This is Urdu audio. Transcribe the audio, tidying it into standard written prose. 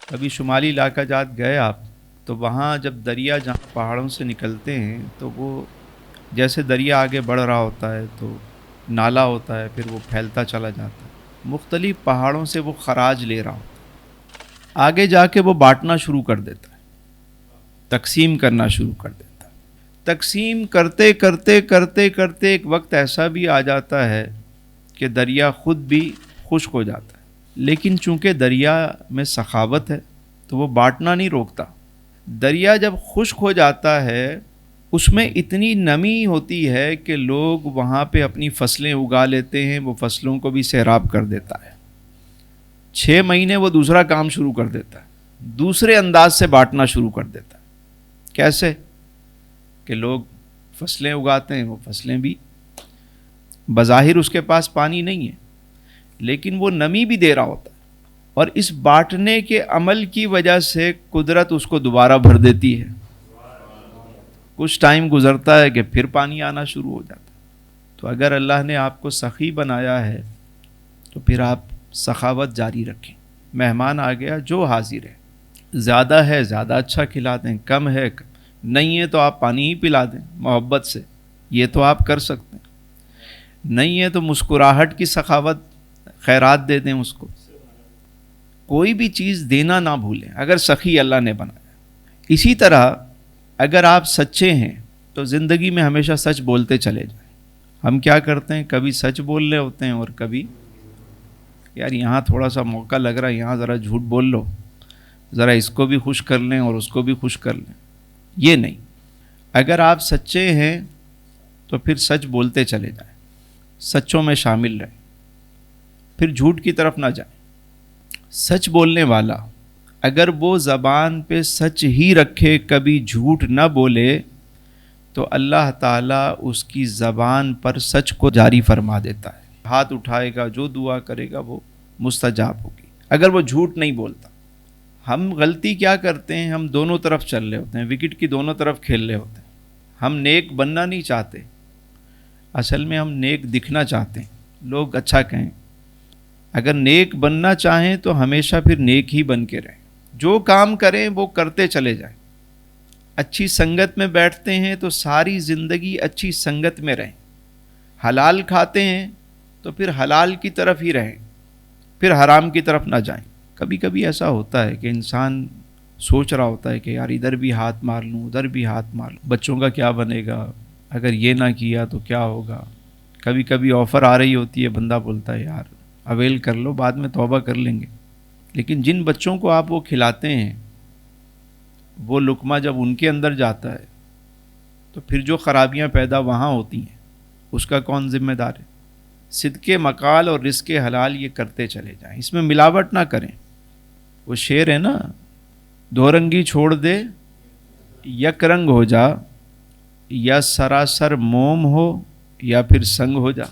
کبھی شمالی علاقہ جات گئے آپ تو وہاں جب دریا جہاں پہاڑوں سے نکلتے ہیں تو وہ جیسے دریا آگے بڑھ رہا ہوتا ہے تو نالا ہوتا ہے، پھر وہ پھیلتا چلا جاتا ہے، مختلف پہاڑوں سے وہ خراج لے رہا ہوتا ہے، آگے جا کے وہ بانٹنا شروع کر دیتا ہے، تقسیم کرنا شروع کر دیتا ہے، تقسیم کرتے کرتے کرتے کرتے ایک وقت ایسا بھی آ جاتا ہے کہ دریا خود بھی خشک ہو جاتا ہے، لیکن چونکہ دریا میں سخاوت ہے تو وہ بانٹنا نہیں روکتا۔ دریا جب خشک ہو جاتا ہے اس میں اتنی نمی ہوتی ہے کہ لوگ وہاں پہ اپنی فصلیں اگا لیتے ہیں، وہ فصلوں کو بھی سیراب کر دیتا ہے۔ 6 مہینے وہ دوسرا کام شروع کر دیتا ہے، دوسرے انداز سے بانٹنا شروع کر دیتا ہے۔ کیسے کہ لوگ فصلیں اگاتے ہیں، وہ فصلیں بھی بظاہر اس کے پاس پانی نہیں ہے لیکن وہ نمی بھی دے رہا ہوتا ہے، اور اس بانٹنے کے عمل کی وجہ سے قدرت اس کو دوبارہ بھر دیتی ہے۔ کچھ ٹائم گزرتا ہے کہ پھر پانی آنا شروع ہو جاتا ہے۔ تو اگر اللہ نے آپ کو سخی بنایا ہے تو پھر آپ سخاوت جاری رکھیں۔ مہمان آ گیا جو حاضر ہے، زیادہ ہے زیادہ اچھا کھلا دیں، کم ہے نہیں ہے تو آپ پانی ہی پلا دیں محبت سے، یہ تو آپ کر سکتے ہیں۔ نہیں ہے تو مسکراہٹ کی سخاوت، خیرات دے دیں اس کو۔ کوئی بھی چیز دینا نہ بھولیں اگر سخی اللہ نے بنایا۔ اسی طرح اگر آپ سچے ہیں تو زندگی میں ہمیشہ سچ بولتے چلے جائیں۔ ہم کیا کرتے ہیں، کبھی سچ بول رہے ہوتے ہیں اور کبھی یار یہاں تھوڑا سا موقع لگ رہا ہے، یہاں ذرا جھوٹ بول لو، ذرا اس کو بھی خوش کر لیں اور اس کو بھی خوش کر لیں۔ یہ نہیں، اگر آپ سچے ہیں تو پھر سچ بولتے چلے جائیں، سچوں میں شامل رہیں، پھر جھوٹ کی طرف نہ جائیں۔ سچ بولنے والا اگر وہ زبان پہ سچ ہی رکھے، کبھی جھوٹ نہ بولے، تو اللہ تعالیٰ اس کی زبان پر سچ کو جاری فرما دیتا ہے۔ ہاتھ اٹھائے گا، جو دعا کرے گا وہ مستجاب ہوگی اگر وہ جھوٹ نہیں بولتا۔ ہم غلطی کیا کرتے ہیں، ہم دونوں طرف چل رہے ہوتے ہیں، وکٹ کی دونوں طرف کھیل رہے ہوتے ہیں۔ ہم نیک بننا نہیں چاہتے، اصل میں ہم نیک دکھنا چاہتے ہیں، لوگ اچھا کہیں۔ اگر نیک بننا چاہیں تو ہمیشہ پھر نیک ہی بن کے رہیں، جو کام کریں وہ کرتے چلے جائیں۔ اچھی سنگت میں بیٹھتے ہیں تو ساری زندگی اچھی سنگت میں رہیں۔ حلال کھاتے ہیں تو پھر حلال کی طرف ہی رہیں، پھر حرام کی طرف نہ جائیں۔ کبھی کبھی ایسا ہوتا ہے کہ انسان سوچ رہا ہوتا ہے کہ یار ادھر بھی ہاتھ مار لوں، ادھر بھی ہاتھ مار لوں، بچوں کا کیا بنے گا، اگر یہ نہ کیا تو کیا ہوگا۔ کبھی کبھی آفر آ رہی ہوتی ہے، بندہ بولتا ہے یار اویل کر لو، بعد میں توبہ کر لیں گے۔ لیکن جن بچوں کو آپ وہ کھلاتے ہیں، وہ لقمہ جب ان کے اندر جاتا ہے تو پھر جو خرابیاں پیدا وہاں ہوتی ہیں اس کا کون ذمہ دار ہے؟ صدقے مقال اور رزق حلال یہ کرتے چلے جائیں، اس میں ملاوٹ نہ کریں۔ وہ شعر ہے نا، دو رنگی چھوڑ دے یک رنگ ہو جا، یا سراسر موم ہو یا پھر سنگ ہو جا۔